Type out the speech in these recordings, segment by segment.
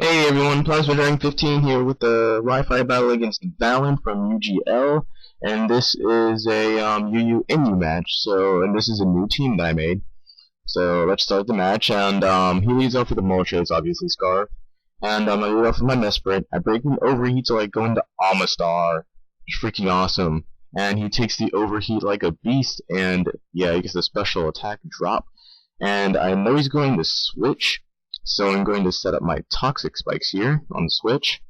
Hey everyone, Plasma Dragon 15 here with the Wi-Fi battle against Valen from UGL, and this is a UU NU match. And this is a new team that I made. So let's start the match, and he leads off with the Moltres, obviously Scarf, and I lead off with my Mesprit. I break an overheat, so I go into Amistar. It's freaking awesome, and he takes the overheat like a beast, and yeah, he gets the special attack drop, and I know he's going to switch. So I'm going to set up my toxic spikes here on the switch.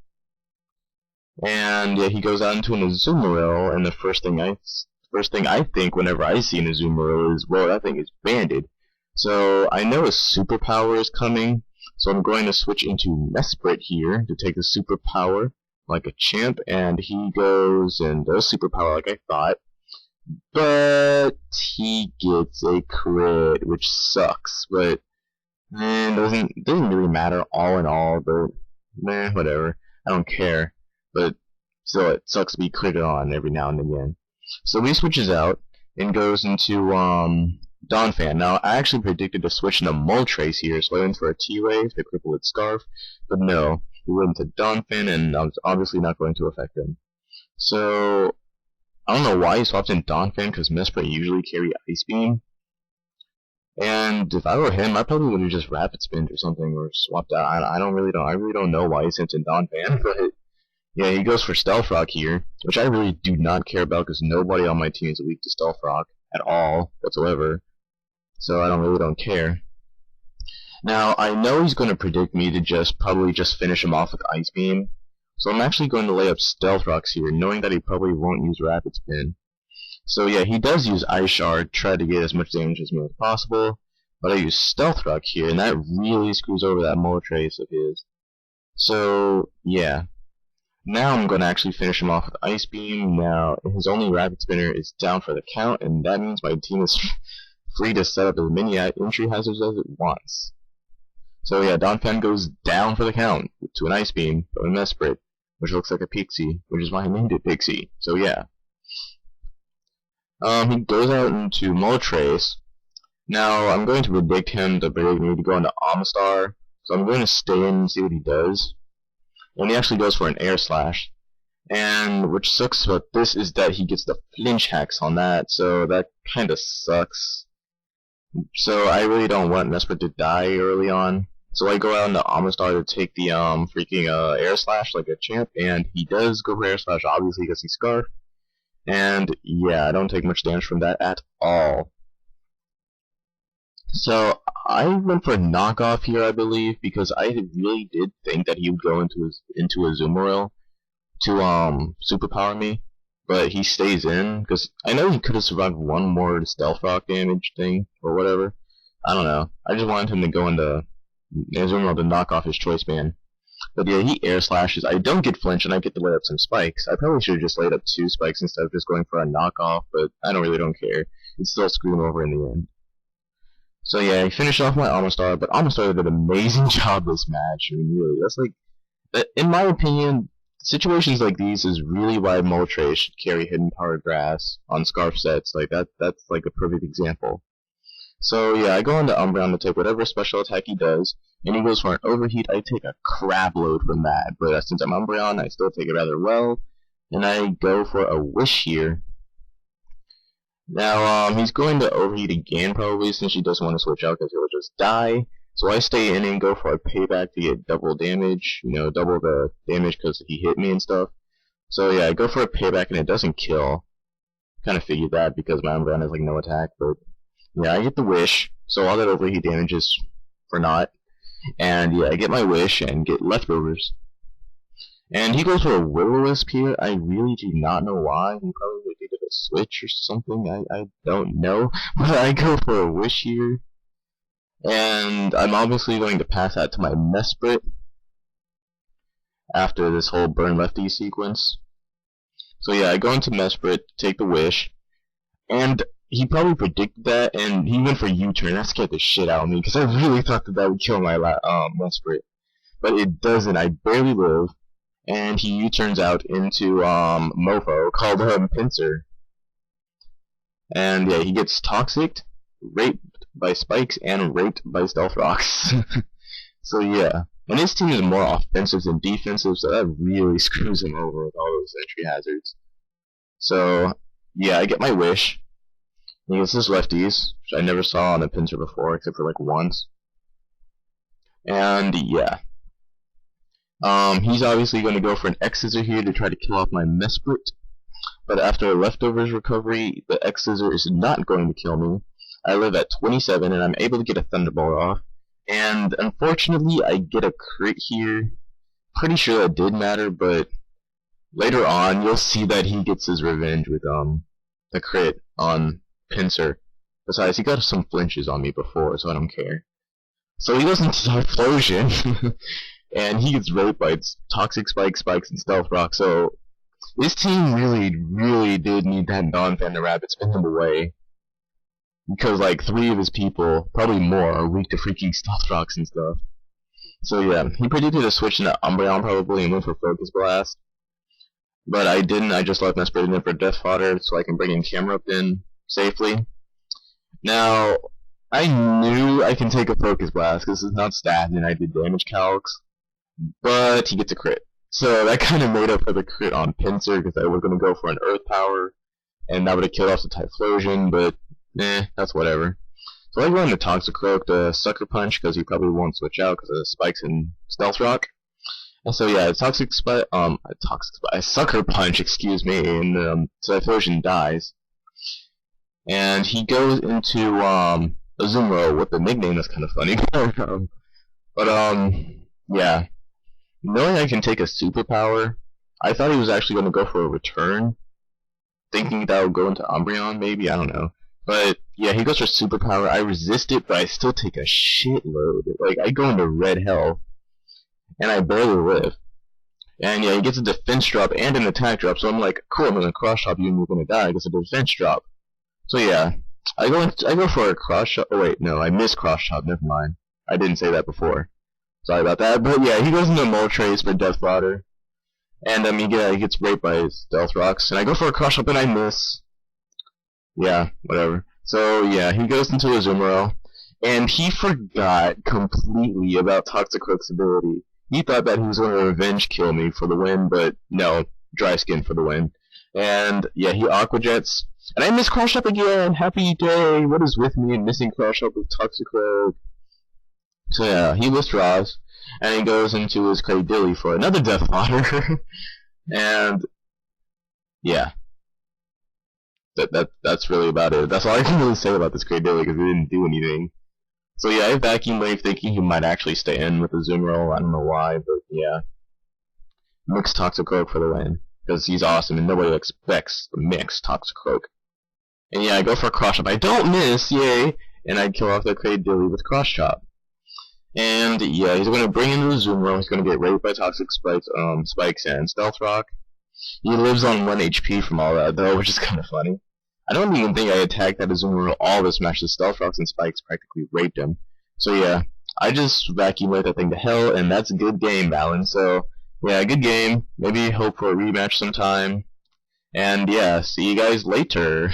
And yeah, he goes out into an Azumarill, and the first thing I think whenever I see an Azumarill is, well, that thing is banded. So I know a superpower is coming, so I'm going to switch into Mesprit here to take the superpower like a champ, and he goes and does superpower like I thought. But he gets a crit, which sucks, but doesn't really matter all in all, but whatever. I don't care. But still, it sucks to be critted on every now and again. So he switches out and goes into Donphan. Now I actually predicted to switch into Moltres here, so I went for a T-Wave to cripple its Scarf, but no, he went into Donphan, and I was obviously not going to affect him. So I don't know why he swapped in Donphan, because Mesprit usually carry Ice Beam. And if I were him, I probably would have just rapid spinned or something, or swapped out. I really don't know why he sent in Donphan, but yeah, he goes for Stealth Rock here, which I really do not care about because nobody on my team is weak to Stealth Rock at all whatsoever. So I really don't care. Now I know he's going to predict me to probably just finish him off with Ice Beam, so I'm actually going to lay up Stealth Rocks here, knowing that he probably won't use Rapid Spin. So yeah, he does use Ice Shard, try to get as much damage as me as possible, but I use Stealth Rock here, and that really screws over that Moltres of his. So yeah, now I'm going to actually finish him off with Ice Beam. Now his only Rapid Spinner is down for the count, and that means my team is free to set up as many entry hazards as it wants. So yeah, Donphan goes down for the count to an Ice Beam from a Mesprit, which looks like a Pixie, which is why I named it Pixie. So yeah. He goes out into Moltres. Now, I'm going to predict him to predict me to go into Amistar, so I'm going to stay in and see what he does. And he actually goes for an Air Slash. And which sucks about this is that he gets the flinch hacks on that, so that kinda sucks. So I really don't want Mesprit to die early on. So I go out into Amistar to take the freaking Air Slash like a champ, and he does go for Air Slash obviously because he's Scarf. And yeah, I don't take much damage from that at all. So I went for a knockoff here, I believe, because I really did think that he would go into a Azumarill to superpower me, but he stays in because I know he could have survived one more Stealth Rock damage thing or whatever. I don't know. I just wanted him to go into Azumarill to knock off his Choice Band. But yeah, he Air Slashes. I don't get flinch, and I get to lay up some spikes. I probably should have just laid up 2 spikes instead of just going for a knockoff, but I really don't care. It's still screwed him over in the end. So yeah, I finished off my Amistar, but Amistar did an amazing job this match. I mean, really, that's like, in my opinion, situations like these is really why Moltres should carry Hidden Power Grass on Scarf sets. Like that's like a perfect example. So yeah, I go into Umbreon to take whatever special attack he does, and he goes for an overheat. I take a crap load from that, but since I'm Umbreon, I still take it rather well, and I go for a Wish here. Now, he's going to overheat again probably, since he doesn't want to switch out because he'll just die. So I stay in and go for a payback to get double damage, double the damage because he hit me and stuff. So yeah, I go for a payback and it doesn't kill. Kind of figured that because my Umbreon has like no attack, but yeah, I get the Wish, so all that overheat damage is for naught. And yeah, I get my Wish and get Leftovers. And he goes for a Will-O-Wisp here. I really do not know why. He probably did a switch or something. I don't know. But I go for a Wish here. And I'm obviously going to pass that to my Mesprit after this whole Burn Lefty sequence. So yeah, I go into Mesprit, take the Wish, and he probably predicted that, and he went for U-turn. That scared the shit out of me, because I really thought that would kill my Mesprit. But it doesn't. I barely live. And he U-turns out into Mofo called Pinsir. And yeah, he gets Toxic, raped by Spikes, and raped by Stealth Rocks. So yeah, And his team is more offensive than defensive, so that really screws him over with all those entry hazards. So, yeah, I get my wish. He gets his lefties, which I never saw on a pincer before, except for like once. And, yeah. He's obviously going to go for an X-Scissor here to try to kill off my Mesprit. But after a leftovers recovery, the X-Scissor is not going to kill me. I live at 27, and I'm able to get a Thunderbolt off. And unfortunately, I get a crit here. Pretty sure that did matter, but later on, you'll see that he gets his revenge with the crit on Pincer. Besides, he got some flinches on me before, so I don't care. So he goes into Typhlosion, and he gets raped by Toxic Spike, Spikes, and Stealth Rock. So this team really did need that non-Thunder Rabbit spin him away. Because, like, 3 of his people, probably more, are weak to freaking Stealth Rocks and stuff. So, yeah, he predicted a switch into Umbreon probably and went for Focus Blast. But I didn't, I just left my Spirit in for Death Fodder so I can bring in Camerupt in safely. Now, I knew I can take a Focus Blast because it's not stabbed and I did damage calcs. But he gets a crit. So that kind of made up for the crit on Pincer because I was going to go for an Earth Power. And that would have killed off the Typhlosion, but that's whatever. So I go into Toxicroak to Sucker Punch because he probably won't switch out because of the Spikes and Stealth Rock. And so yeah, Sucker Punch, excuse me, and Typhlosion dies. And he goes into Azumarill with the nickname that's kind of funny. Yeah. Knowing I can take a superpower, I thought he was actually going to go for a return. Thinking that would go into Umbreon, maybe, I don't know. But, yeah, he goes for superpower. I resist it, but I still take a shitload. Like, I go into red health, and I barely live. And, yeah, he gets a defense drop and an attack drop, so I'm like, cool, I'm gonna cross chop you and you're gonna die. It's a defense drop. So, yeah, I go for a cross chop. Oh, wait, no, I missed cross chop, never mind. I didn't say that before. Sorry about that. But, yeah, he goes into Moltres for Death Fodder. And, he gets raped by his Stealth Rocks. And I go for a cross chop and I miss. Yeah, whatever. So, yeah, he goes into Azumarill, and he forgot completely about Toxicroak's ability. He thought that he was going to revenge kill me for the win, but no, Dry Skin for the win. And, yeah, he Aqua Jets, and I miss Crush Up again! Happy day! What is with me and missing Crush Up with Toxicroak? So, yeah, he withdraws, and he goes into his Cradilly for another Death Fodder. And, yeah. That's really about it. That's all I can really say about this Cradilly because it didn't do anything. So yeah, I Vacuum Wave thinking he might actually stay in with the Azumarill. I don't know why, but yeah. Mix Toxicroak for the win because he's awesome and nobody expects the mix Toxicroak. And yeah, I go for a Cross Chop. I don't miss, yay! And I kill off the Cradilly with Cross Chop. And yeah, he's going to bring in the Azumarill. He's going to get raped by Toxic Spikes, Spikes and Stealth Rock. He lives on 1 HP from all that though, which is kind of funny. I don't even think I attacked that Azumarill all this match. The Stealth Rocks and Spikes practically raped him. So yeah, I just Vacuum Wave that thing to hell, and that's a good game, Valen. So yeah, good game. Maybe hope for a rematch sometime. And yeah, see you guys later.